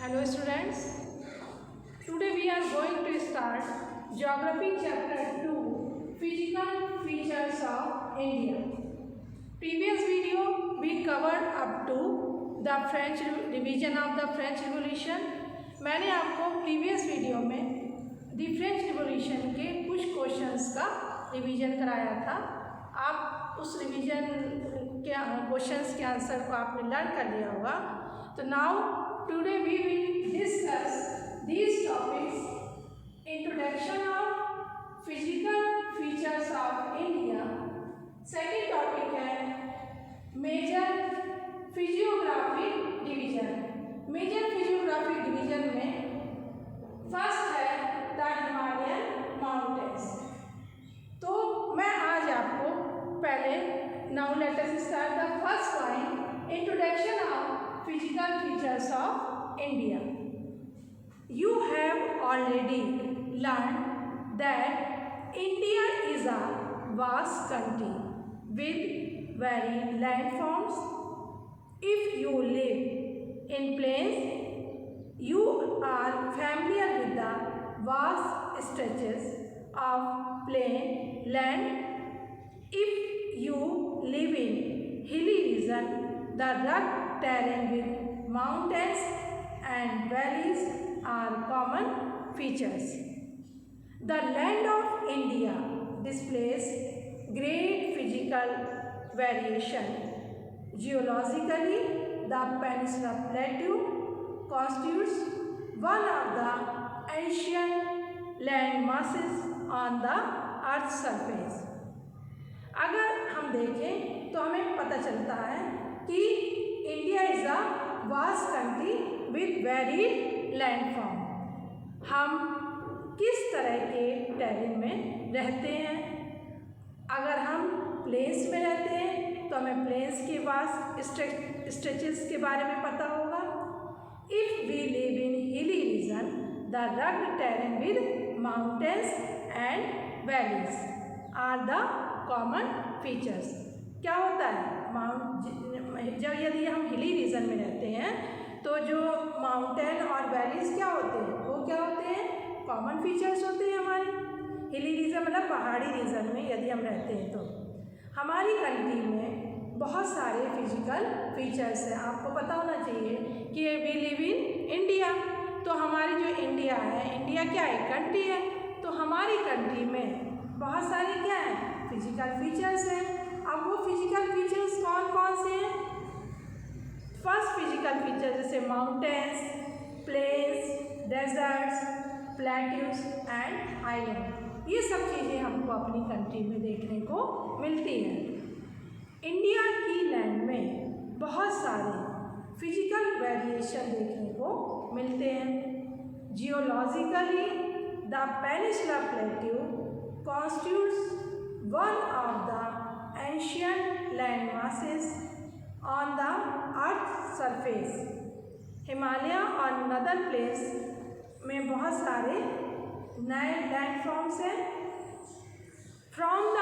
Hello students, today we are going to start Geography chapter 2 Physical Features of India. Previous video we covered up to the French division of the French Revolution. मैंने आपको previous video में the French revolution के कुछ questions का revision कराया था। आप उस रिवीजन के क्वेश्चंस के आंसर को आपने लर्न कर लिया होगा। तो now today we will discuss these topics, introduction of physical features of India. Second topic है major physiographic division. Major physiographic division में फर्स्ट है द हिमालयन माउंटेन्स। तो मैं आज आपको पहले now let us start the first point, introduction of physical features of India. You have already learned that India is a vast country with varied landforms. If you live in plains, you are familiar with the vast stretches of plain land. If you live in hilly region, the rugged terrain with mountains and valleys are common features. The land of India displays great physical variation. Geologically, the Peninsula Plateau constitutes one of the ancient land masses on the Earth's surface. अगर हम देखें तो हमें पता चलता है कि India is a vast country with varied landform. हम किस तरह के टेरेन में रहते हैं? अगर हम प्लेन्स में रहते हैं तो हमें प्लेन्स के वास्ट स्ट्रेचेस के बारे में पता होगा। If we live in hilly region, the rugged terrain with mountains and valleys are the common features. क्या होता है? जब यदि हम हिली रीजन में रहते हैं तो जो माउंटेन और वैलीज क्या होते हैं, वो क्या होते हैं? कॉमन फीचर्स होते हैं हमारे। हिली रीजन मतलब पहाड़ी रीजन में यदि हम रहते हैं तो हमारी कंट्री में बहुत सारे फिजिकल फीचर्स हैं। आपको पता होना चाहिए कि वी लिव इन इंडिया। तो हमारी जो इंडिया है, इंडिया क्या है? कंट्री है। तो हमारी कंट्री में बहुत सारे क्या हैं? फिजिकल फीचर्स हैं। अब वो फिजिकल फीचर्स कौन कौन से हैं? फर्स्ट फिजिकल फीचर जैसे mountains, plains, deserts, plateaus and island, ये सब चीज़ें हमको अपनी कंट्री में देखने को मिलती हैं। इंडिया की लैंड में बहुत सारे फिजिकल वेरिएशन देखने को मिलते हैं। Geologically the peninsula plateau constitutes one of the ancient land masses on the earth surface. Himalaya और नदर्न प्लेन्स में बहुत सारे नए लैंडफॉर्म्स हैं। From the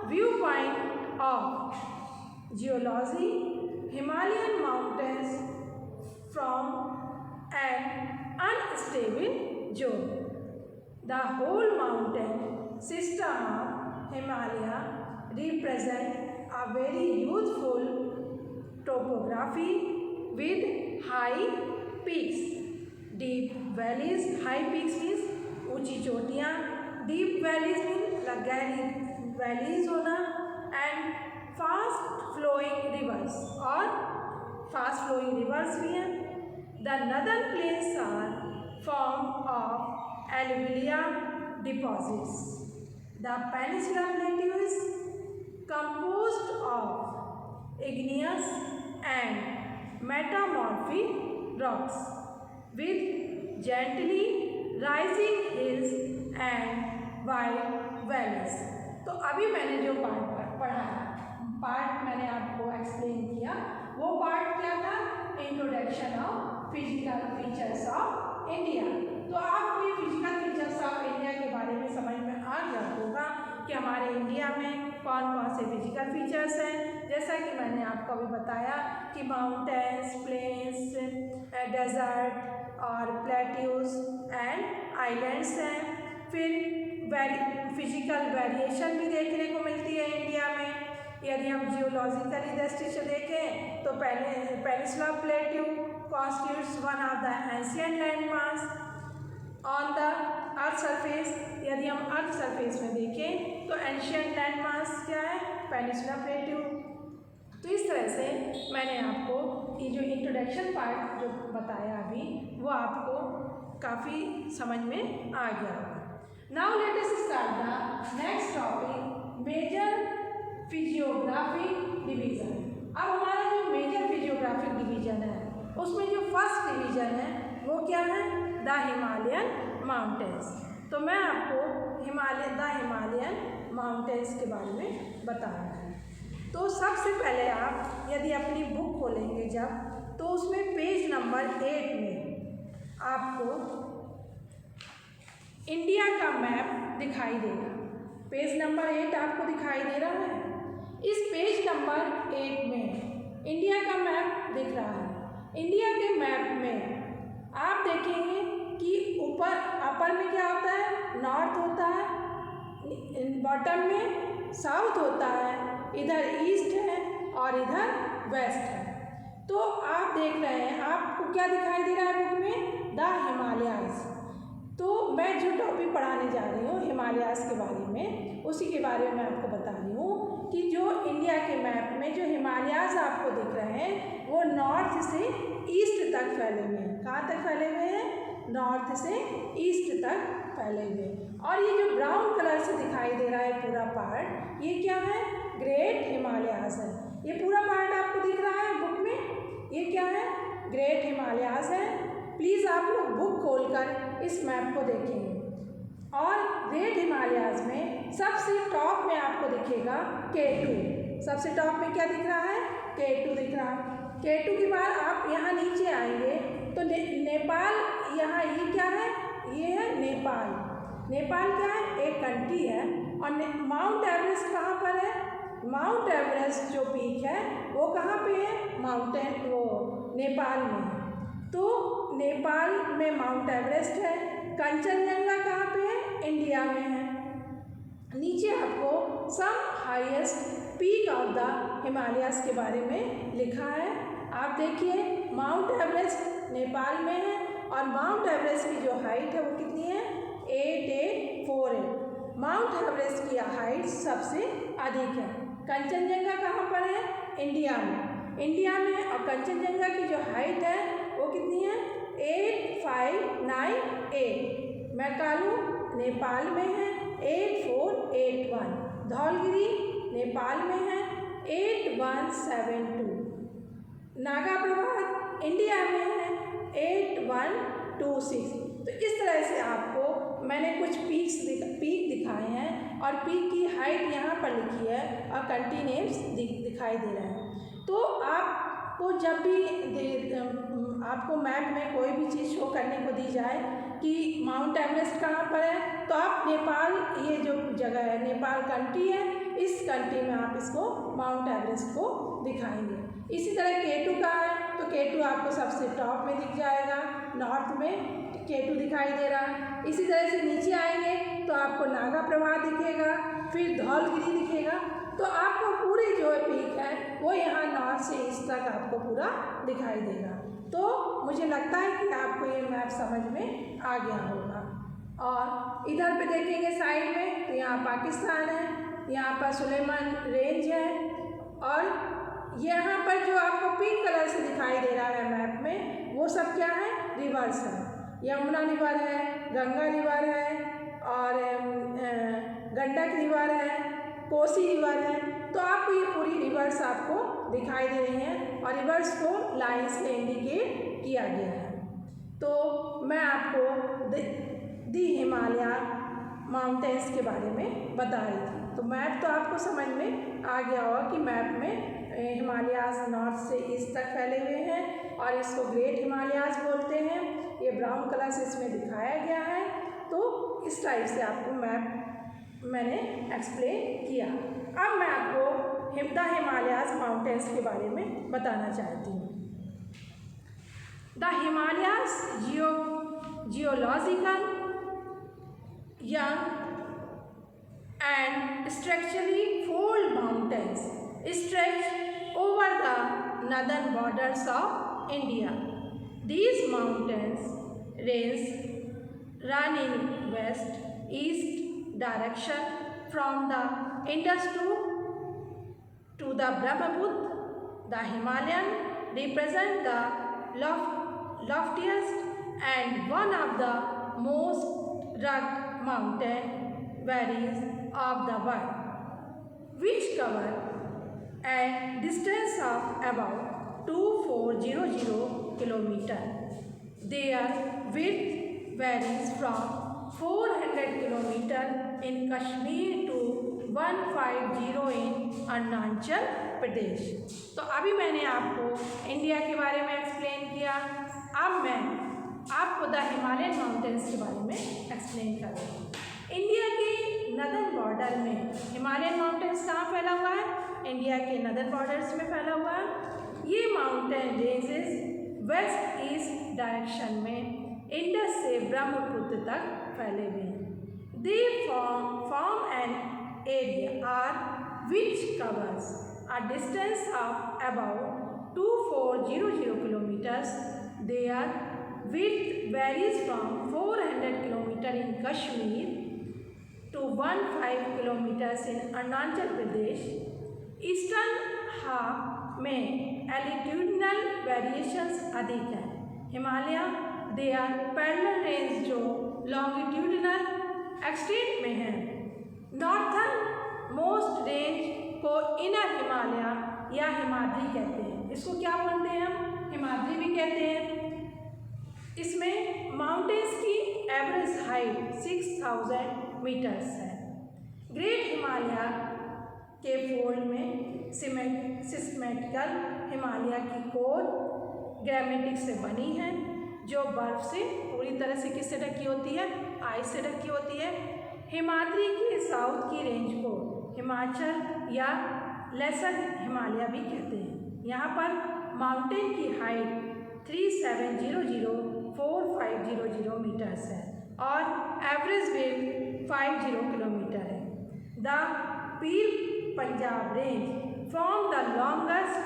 view point of geology, Himalayan mountains from an unstable zone. The whole mountain system of Himalaya represent a very youthful topography with high peaks, deep valleys. High peaks means ऊंची चोटियाँ, deep valleys means गहरी valleys होना, and fast flowing rivers, और fast flowing rivers भी हैं। The northern plains are formed of alluvial deposits. The Peninsula Plateau is composed of igneous and metamorphic rocks with gently rising hills and wide valleys. तो अभी मैंने जो part मैंने आपको explain किया, वो पार्ट क्या था? Introduction of physical features of India. तो आपको ये फिजिकल फीचर्स ऑफ इंडिया के बारे में समझ में आ गया होगा कि हमारे इंडिया में कौन कौन से फिजिकल फीचर्स हैं। जैसा कि मैंने आपको अभी बताया कि माउंटेन्स, प्लेन्स, डेजर्ट और प्लेट्यूज एंड आइलैंड्स हैं। फिर फिजिकल वेरिएशन भी देखने को मिलती है इंडिया में। यदि हम जियोलॉजिकली दृष्टि से देखें तो peninsula plateau constitutes one of the ancient landmass on the earth surface. यदि हम अर्थ सरफेस में देखें तो एंशिएंट लैंडमास क्या है, पेनिनसुला प्लेट्यू। तो इस तरह से मैंने आपको ये जो इंट्रोडक्शन पार्ट जो बताया अभी वो आपको काफ़ी समझ में आ गया होगा। Now let us start the next topic, major physiographic division. अब हमारा जो मेजर फिजियोग्राफिक डिवीज़न है उसमें जो फर्स्ट डिवीज़न है वो क्या है, द हिमालयन माउंटेन्स। तो मैं आपको द हिमालयन माउंटेन्स के बारे में बता रहा हूँ। तो सबसे पहले आप यदि अपनी बुक खोलेंगे जब, तो उसमें पेज नंबर 8 में आपको इंडिया का मैप दिखाई देगा। पेज नंबर 8 आपको दिखाई दे रहा है। इस पेज नंबर 8 में इंडिया का मैप दिख रहा है। इंडिया के मैप में आप देखेंगे कि ऊपर अपर में क्या होता है, नॉर्थ होता है, बॉटम में साउथ होता है, इधर ईस्ट है और इधर वेस्ट है। तो आप देख रहे हैं, आपको क्या दिखाई दे रहा है बुक में, द हिमालयाज। तो मैं जो टॉपिक पढ़ाने जा रही हूँ हिमालयाज के बारे में, उसी के बारे में मैं आपको बता रही हूँ कि जो इंडिया के मैप में जो हिमालयाज आपको दिख रहे हैं वो नॉर्थ से ईस्ट तक फैले हुए हैं। कहाँ तक फैले हुए हैं, नॉर्थ से ईस्ट तक फैले हुए। और ये जो ब्राउन कलर से दिखाई दे रहा है पूरा पार्ट, ये क्या है, ग्रेट हिमालयाज है। ये पूरा पार्ट आपको दिख रहा है बुक में, ये क्या है, ग्रेट हिमालयाज है। प्लीज़ आप लोग बुक खोलकर इस मैप को देखेंगे। और ग्रेट हिमालयाज में सबसे टॉप में आपको दिखेगा K2। सबसे टॉप में क्या दिख रहा है, K2 दिख रहा है। K2 के बाद आप यहाँ नीचे आएंगे तो नेपाल, यहाँ ये क्या है, ये है नेपाल। नेपाल क्या है, एक कंट्री है। और माउंट एवरेस्ट कहाँ पर है, माउंट एवरेस्ट जो पीक है वो कहाँ पे है, माउंटेन वो नेपाल में है। तो नेपाल में माउंट एवरेस्ट है। कंचनजंगा कहाँ पे है, इंडिया में है। नीचे आपको some highest peak of the Himalayas के बारे में लिखा है। आप देखिए, माउंट एवरेस्ट नेपाल में है और माउंट एवरेस्ट की जो हाइट है वो कितनी है, 8848। माउंट एवरेस्ट की हाइट सबसे अधिक है। कंचनजंगा कहाँ पर है, इंडिया में। इंडिया में और कंचनजंगा की जो हाइट है वो कितनी है, 8598। मैकालू नेपाल में है, 8481। धौलगिरी नेपाल में है, 8172। नागा पर्वत इंडिया में है, 8126। तो इस तरह से आपको मैंने कुछ पीक दिखाए हैं और पीक की हाइट यहाँ पर लिखी है और कंट्री नेम्स दिखाई दे रहे हैं। तो आपको जब भी आपको मैप में कोई भी चीज़ शो करने को दी जाए कि माउंट एवरेस्ट कहाँ पर है, तो आप नेपाल, ये जो जगह है नेपाल कंट्री है, इस कंट्री में आप इसको माउंट एवरेस्ट को दिखाएंगे। इसी तरह K2 का है तो K2 आपको सबसे टॉप में दिख जाएगा, नॉर्थ में K2 दिखाई दे रहा है। इसी तरह से नीचे आएंगे तो आपको नागा प्रवाह दिखेगा, फिर धौलगिरी दिखेगा। तो आपको पूरी जो पीक है वो यहाँ नॉर्थ से ईस्ट तक आपको पूरा दिखाई देगा। तो मुझे लगता है कि आपको ये मैप समझ में आ गया होगा। और इधर पे देखेंगे साइड में तो यहाँ पाकिस्तान है, यहाँ पर सुलेमान रेंज है। और यहाँ पर जो आपको पिंक कलर से दिखाई दे रहा है मैप में, वो सब क्या है, रिवर्स है। यमुना रिवर है, गंगा रिवर है और गंडक रिवर है, कोसी रिवर है। तो आपको ये पूरी रिवर्स आपको दिखाई दे रही हैं और रिवर्स को लाइन से इंडिकेट किया गया है। तो मैं आपको दी हिमालय माउंटेन्स के बारे में बता रही थी। तो मैप तो आपको समझ में आ गया होगा कि मैप में हिमालयाज नॉर्थ से ईस्ट तक फैले हुए हैं और इसको ग्रेट हिमालयाज बोलते हैं। ये ब्राउन कलर से इसमें दिखाया गया है। तो इस टाइप से आपको मैप मैंने एक्सप्लेन किया। अब मैं आपको द हिमालयाज माउंटेन्स के बारे में बताना चाहती हूँ। The Himalayas geological, young and structurally fold mountains stretch over the northern borders of India. These mountains range run in west-east direction from the Indus to the Brahmaputra. The Himalayan represent the loftiest and one of the most rugged mountain valleys of the world, which cover a distance of about 2400 kilometers. Their width varies from 400 kilometers in Kashmir to 150 in Arunachal Pradesh. तो अभी मैंने आपको India के बारे में explain किया। अब मैं आपको द हिमालयन माउंटेन्स के बारे में एक्सप्लेन करूँगी। इंडिया के नदर्न बॉर्डर में हिमालयन माउंटेन्स कहाँ फैला हुआ है? इंडिया के नदर्न बॉर्डर्स में फैला हुआ है। ये mountain ranges west east direction में इंडस से ब्रह्मपुत्र तक फैले हुए हैं। दे form an area which covers a distance of about 2400 kilometers. Their width varies from 400 kilometers in Kashmir to 15 kilometers in Arunachal Pradesh. Eastern half में एल्टीट्यूडनल वेरिएशंस अधिक हैं। Himalaya they are parallel range जो longitudinal extent में है। Northern most range को inner Himalaya या हिमाद्री कहते हैं। इसको क्या बोलते हैं हम? हिमाद्री भी कहते हैं। इसमें माउंटेन्स की एवरेज हाइट 6000 मीटर्स है। ग्रेट हिमालय के फोल्ड में सिस्मेटिकल हिमालय की कोर ग्रेमेटिक से बनी है, जो बर्फ से पूरी तरह से किससे ढकी होती है? आइस से ढकी होती है। हिमाद्री की साउथ की रेंज को हिमाचल या लेसर हिमालय भी कहते हैं। यहाँ पर माउंटेन की हाइट 3700-4500 मीटर्स है और एवरेज वेट 50 किलोमीटर है। The Pir Punjab range form the longest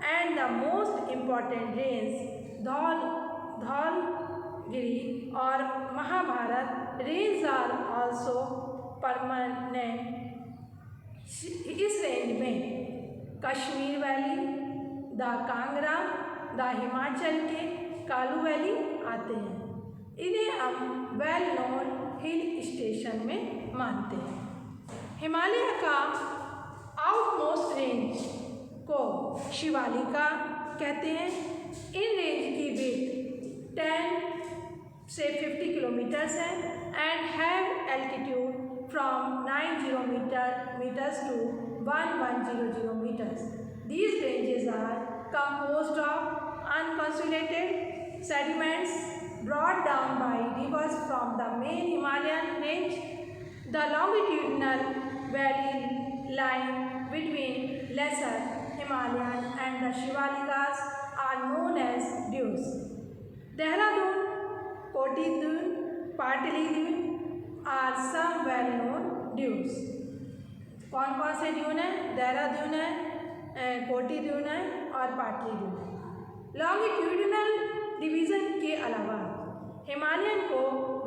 and the most important range Dhaulagiri और Mahabharat range are also permanent. इस रेंज में Kashmir valley, the Kangra, the Himachal के कालू वैली आते हैं। इन्हें हम वेल नोन हिल स्टेशन में मानते हैं। हिमालय का आउटमोस्ट रेंज को शिवालिका कहते हैं। इन रेंज की विड्थ 10 से 50 किलोमीटर्स है and have altitude from 90 meters to 1100 meters. These ranges are composed of unconsolidated sediments brought down by rivers from the main Himalayan range. The longitudinal valley line between Lesser Himalayan and the Shivalikas are known as dunes. Dehradun, Koti Dune, Patali Dune are some well-known dunes. कौन कौन से dune है? देहरादून है, कोटी dune है और पाटली dune है। लॉन्गिट्यूडिनल डिवीज़न के अलावा हिमालयन को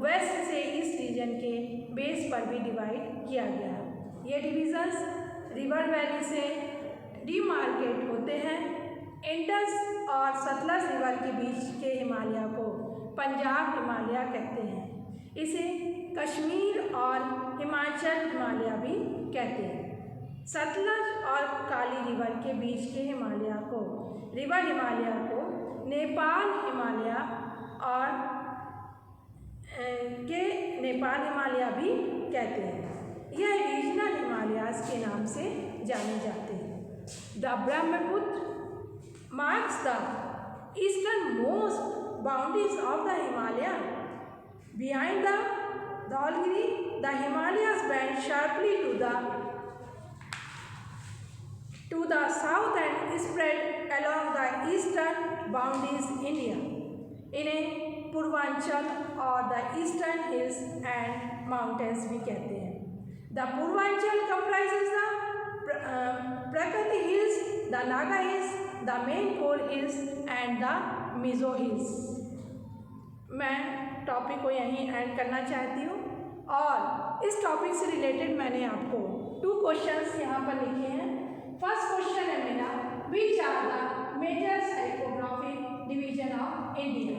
वेस्ट से ईस्ट रीजन के बेस पर भी डिवाइड किया गया है। ये डिवीज़न्स रिवर वैली से डिमार्केट होते हैं। इंडस और सतलज रिवर के बीच के हिमालय को पंजाब हिमालय कहते हैं। इसे कश्मीर और हिमाचल हिमालय भी कहते हैं। सतलज और काली रिवर के बीच के हिमालय को रिवर हिमालय को नेपाल हिमालय और नेपाल हिमालय भी कहते हैं। यह रीजनल हिमालयाज के नाम से जाने जाते हैं। The Brahmaputra marks the easternmost boundaries of the Himalaya. Behind the Dhaulagiri, the Himalayas bend sharply to the south and spread along the eastern boundaries India. इन्हें पूर्वांचल और the eastern hills and mountains भी कहते हैं। द पूर्वांचल कंप्राइजेज द प्रकृति hills, the Naga hills, the main four hills and the Mizo hills. मैं topic को यहीं and करना चाहती हूँ और इस टॉपिक से रिलेटेड मैंने आपको 2 क्वेश्चंस यहाँ पर लिखे हैं। फर्स्ट क्वेश्चन है मेरा, which are the major psychographic division of India,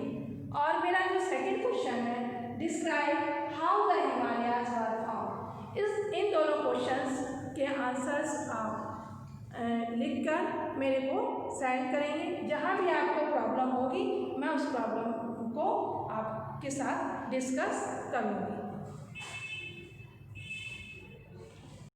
और मेरा जो सेकंड क्वेश्चन है, describe how the Himalayas were found. इन दोनों क्वेश्चंस के आंसर्स आप लिखकर मेरे को सेंड करेंगे। जहाँ भी आपको प्रॉब्लम होगी मैं उस प्रॉब्लम को आपके साथ डिस्कस करूँगी।